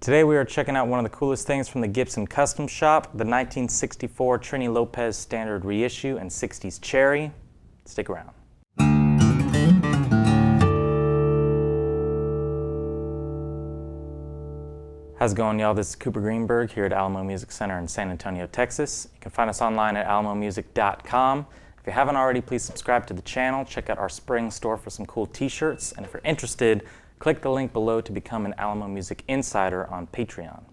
Today we are checking out one of the coolest things from the Gibson Custom Shop, the 1964 Trini Lopez Standard Reissue and 60s Cherry. Stick around. How's it going, y'all? This is Cooper Greenberg here at Alamo Music Center in San Antonio, Texas. You can find us online at alamomusic.com. If you haven't already, please subscribe to the channel. Check out our spring store for some cool t-shirts. And if you're interested, click the link below to become an Alamo Music Insider on Patreon.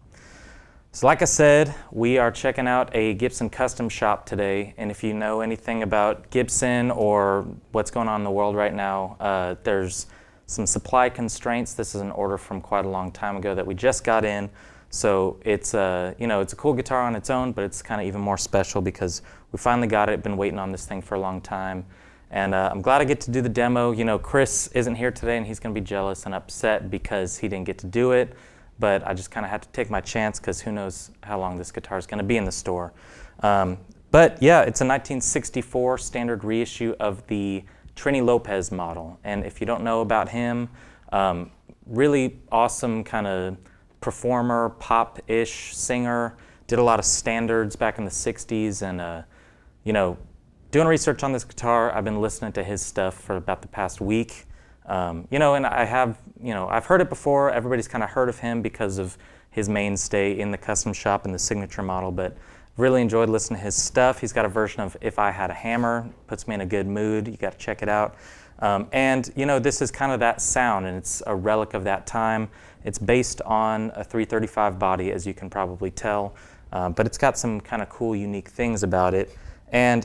So like I said, we are checking out a Gibson Custom Shop today. And if you know anything about Gibson or what's going on in the world right now, there's some supply constraints. This is an order from quite a long time ago that we just got in. So it's it's a cool guitar on its own, but it's kind of even more special because we finally got it. Been waiting on this thing for a long time. And I'm glad I get to do the demo. You know, Chris isn't here today and he's going to be jealous and upset because he didn't get to do it. But I just kind of had to take my chance because who knows how long this guitar is going to be in the store. But yeah, it's a 1964 standard reissue of the Trini Lopez model. And if you don't know about him, really awesome kind of performer, pop-ish singer. Did a lot of standards back in the 60s and, doing research on this guitar. I've been listening to his stuff for about the past week. And I have, I've heard it before. Everybody's kind of heard of him because of his mainstay in the custom shop and the signature model, but really enjoyed listening to his stuff. He's got a version of If I Had a Hammer, puts me in a good mood. You got to check it out. This is kind of that sound, and it's a relic of that time. It's based on a 335 body, as you can probably tell, but it's got some kind of cool, unique things about it. And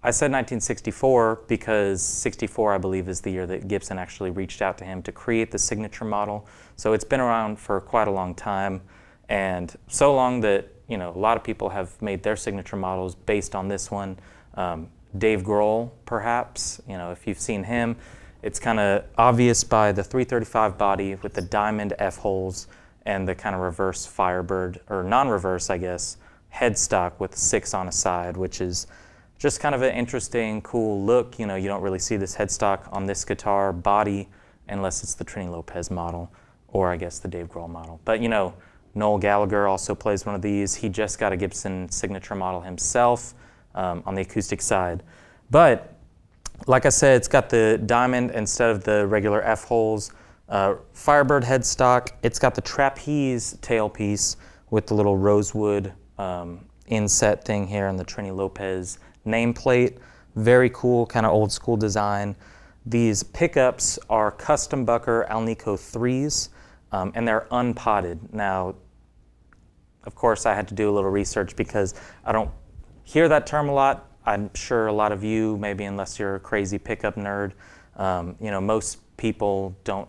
I said 1964 because 64, I believe, is the year that Gibson actually reached out to him to create the signature model. So it's been around for quite a long time, and so long that a lot of people have made their signature models based on this one. Dave Grohl, perhaps, if you've seen him, it's kind of obvious by the 335 body with the diamond F-holes and the kind of reverse Firebird, or non-reverse, I guess, headstock with 6 on a side, which is just kind of an interesting, cool look. You don't really see this headstock on this guitar body unless it's the Trini Lopez model, or I guess the Dave Grohl model. But Noel Gallagher also plays one of these. He just got a Gibson signature model himself on the acoustic side. But like I said, it's got the diamond instead of the regular F-holes. Firebird headstock. It's got the trapeze tailpiece with the little rosewood inset thing here and the Trini Lopez nameplate. Very cool, kind of old school design. These pickups are custom Bucker Alnico 3s, and they're unpotted. Now, of course, I had to do a little research because I don't hear that term a lot. I'm sure a lot of you, maybe unless you're a crazy pickup nerd, most people don't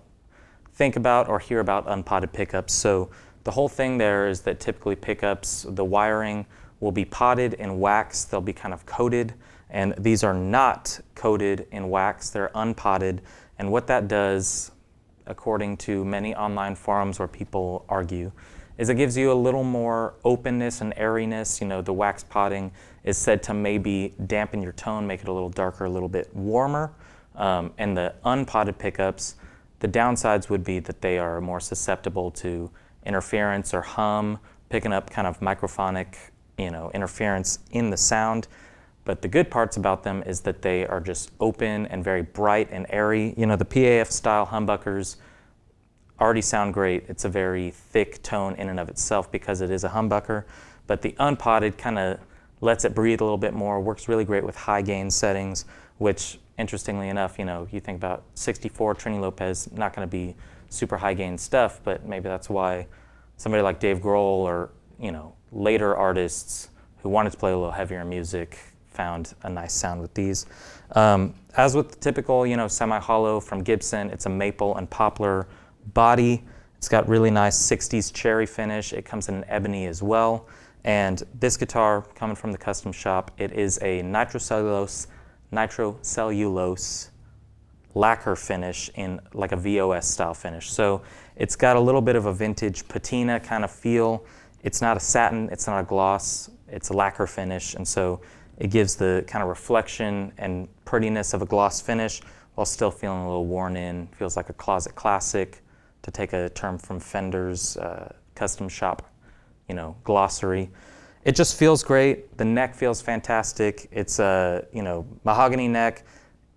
think about or hear about unpotted pickups. So the whole thing there is that typically pickups, the wiring will be potted in wax. They'll be kind of coated, and these are not coated in wax. They're unpotted, and what that does, according to many online forums where people argue, is it gives you a little more openness and airiness. The wax potting is said to maybe dampen your tone, make it a little darker, a little bit warmer. And the unpotted pickups, the downsides would be that they are more susceptible to interference or hum, picking up kind of microphonic interference in the sound. But the good parts about them is that they are just open and very bright and airy. The PAF style humbuckers already sound great. It's a very thick tone in and of itself because it is a humbucker. But the unpotted kind of lets it breathe a little bit more, works really great with high gain settings, which interestingly enough, you think about 64 Trini Lopez, not going to be super high gain stuff, but maybe that's why somebody like Dave Grohl or later artists who wanted to play a little heavier music found a nice sound with these. As with the typical, semi-hollow from Gibson, it's a maple and poplar body. It's got really nice 60s cherry finish. It comes in an ebony as well. And this guitar, coming from the custom shop, it is a nitrocellulose lacquer finish in like a VOS style finish. So it's got a little bit of a vintage patina kind of feel. It's not a satin, it's not a gloss, it's a lacquer finish, and so it gives the kind of reflection and prettiness of a gloss finish while still feeling a little worn in. Feels like a closet classic, to take a term from Fender's Custom Shop, you know, glossary. It just feels great. The neck feels fantastic. It's a, you know, mahogany neck.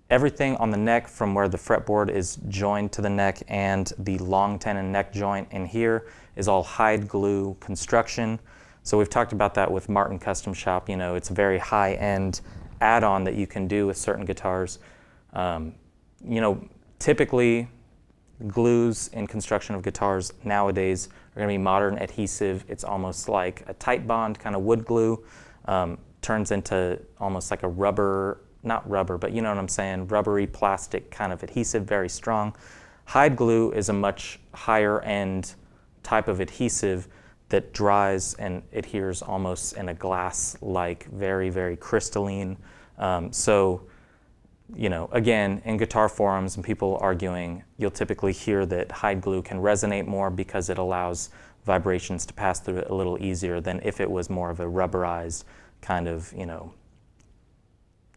Everything on the neck from where the fretboard is joined to the neck and the long tenon neck joint in here is all hide glue construction. So we've talked about that with Martin Custom Shop. You know, it's a very high-end add-on that you can do with certain guitars. You know, typically glues in construction of guitars nowadays are going to be modern adhesive. It's almost like a tight bond kind of wood glue. Turns into almost like a rubber, not rubber, but you know what I'm saying, rubbery plastic kind of adhesive, very strong. Hide glue is a much higher end type of adhesive that dries and adheres almost in a glass-like, very, very crystalline. So, you know, again, in guitar forums and people arguing, you'll typically hear that hide glue can resonate more because it allows vibrations to pass through it a little easier than if it was more of a rubberized kind of, you know,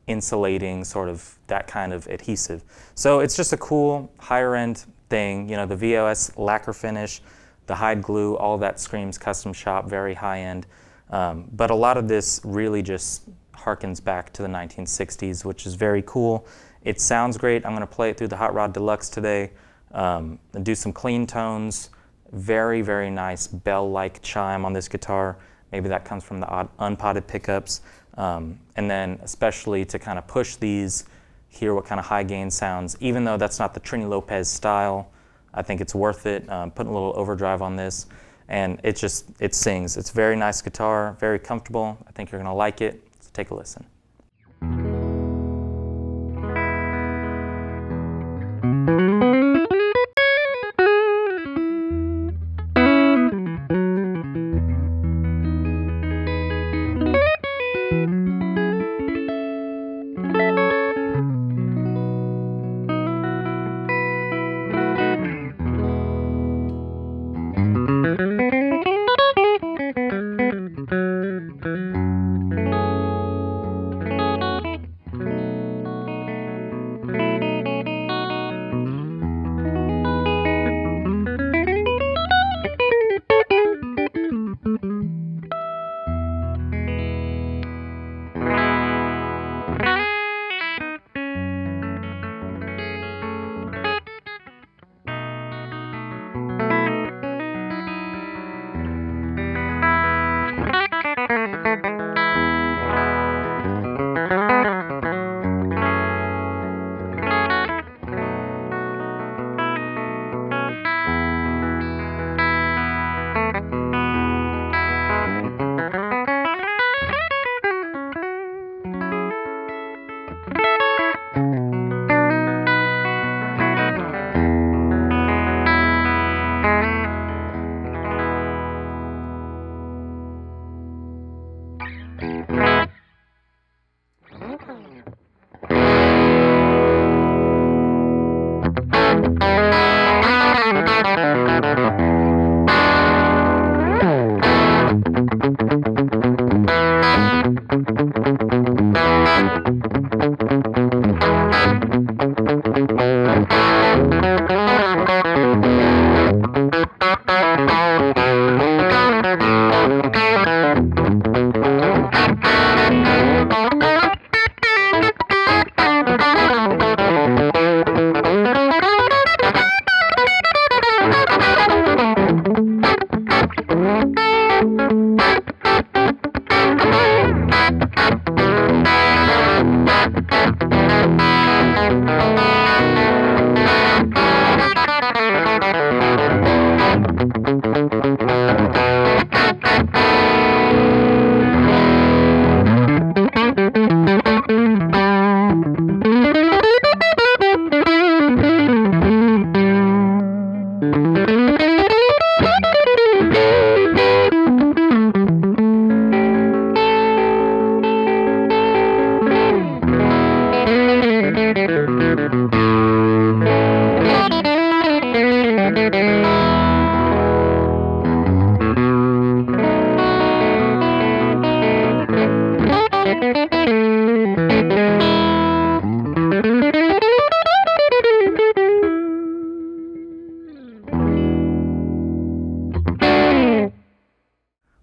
insulating sort of that kind of adhesive. So it's just a cool higher end thing. You know, the VOS lacquer finish, the hide glue, all that screams Custom Shop, very high end. But a lot of this really just harkens back to the 1960s, which is very cool. It sounds great. I'm going to play it through the Hot Rod Deluxe today and do some clean tones. Very, very nice bell-like chime on this guitar. Maybe that comes from the unpotted pickups. And then especially to kind of push these, hear what kind of high gain sounds. Even though that's not the Trini Lopez style, I think it's worth it, putting a little overdrive on this. And it sings. It's a very nice guitar, very comfortable. I think you're going to like it. So take a listen.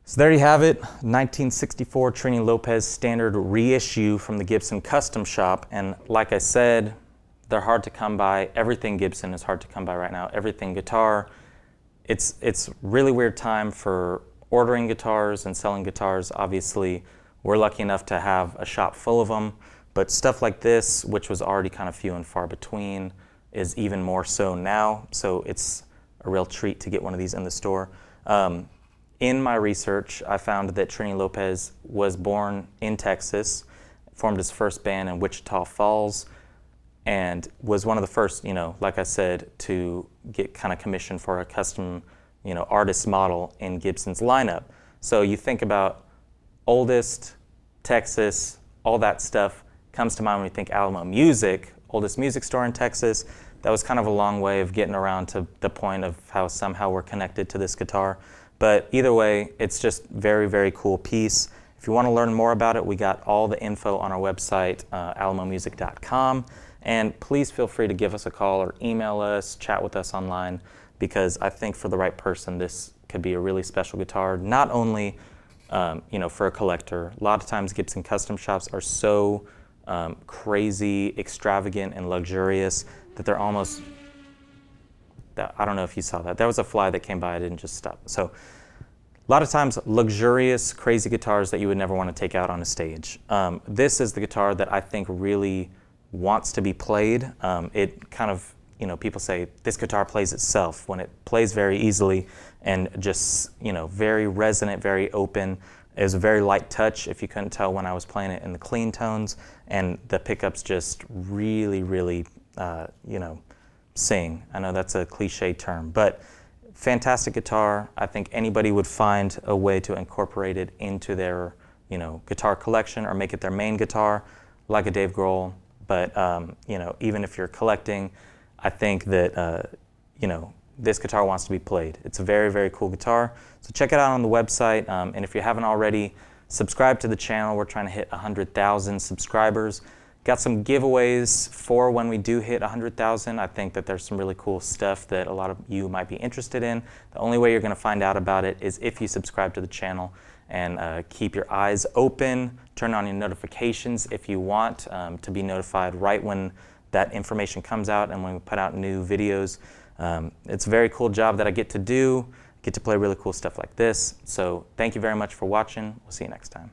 So there you have it, 1964 Trini Lopez standard reissue from the Gibson Custom Shop. And like I said, they're hard to come by. Everything Gibson is hard to come by right now. Everything guitar. It's really weird time for ordering guitars and selling guitars. Obviously, we're lucky enough to have a shop full of them, but stuff like this, which was already kind of few and far between, is even more so now. So it's a real treat to get one of these in the store. In my research, I found that Trini Lopez was born in Texas, formed his first band in Wichita Falls, and was one of the first, like I said, to get kind of commissioned for a custom, artist model in Gibson's lineup. So you think about oldest, Texas, all that stuff comes to mind when you think Alamo Music, oldest music store in Texas. That was kind of a long way of getting around to the point of how somehow we're connected to this guitar. But either way, it's just very, very cool piece. If you want to learn more about it, we got all the info on our website, alamomusic.com. And please feel free to give us a call or email us, chat with us online, because I think for the right person, this could be a really special guitar. Not only, for a collector. A lot of times Gibson Custom Shops are so crazy, extravagant, and luxurious that they're almost, I don't know if you saw that. There was a fly that came by, I didn't just stop. So a lot of times luxurious, crazy guitars that you would never want to take out on a stage. This is the guitar that I think really wants to be played. It kind of, people say this guitar plays itself when it plays very easily and just, very resonant, very open. It was a very light touch, if you couldn't tell when I was playing it in the clean tones, and the pickups just really, really, sing. I know that's a cliche term, but fantastic guitar. I think anybody would find a way to incorporate it into their, guitar collection or make it their main guitar, like a Dave Grohl. But, even if you're collecting, I think that, this guitar wants to be played. It's a very, very cool guitar. So check it out on the website. And if you haven't already, subscribe to the channel. We're trying to hit 100,000 subscribers. Got some giveaways for when we do hit 100,000. I think that there's some really cool stuff that a lot of you might be interested in. The only way you're going to find out about it is if you subscribe to the channel and keep your eyes open. Turn on your notifications if you want to be notified right when that information comes out and when we put out new videos. It's a very cool job that I get to do. I get to play really cool stuff like this. So thank you very much for watching. We'll see you next time.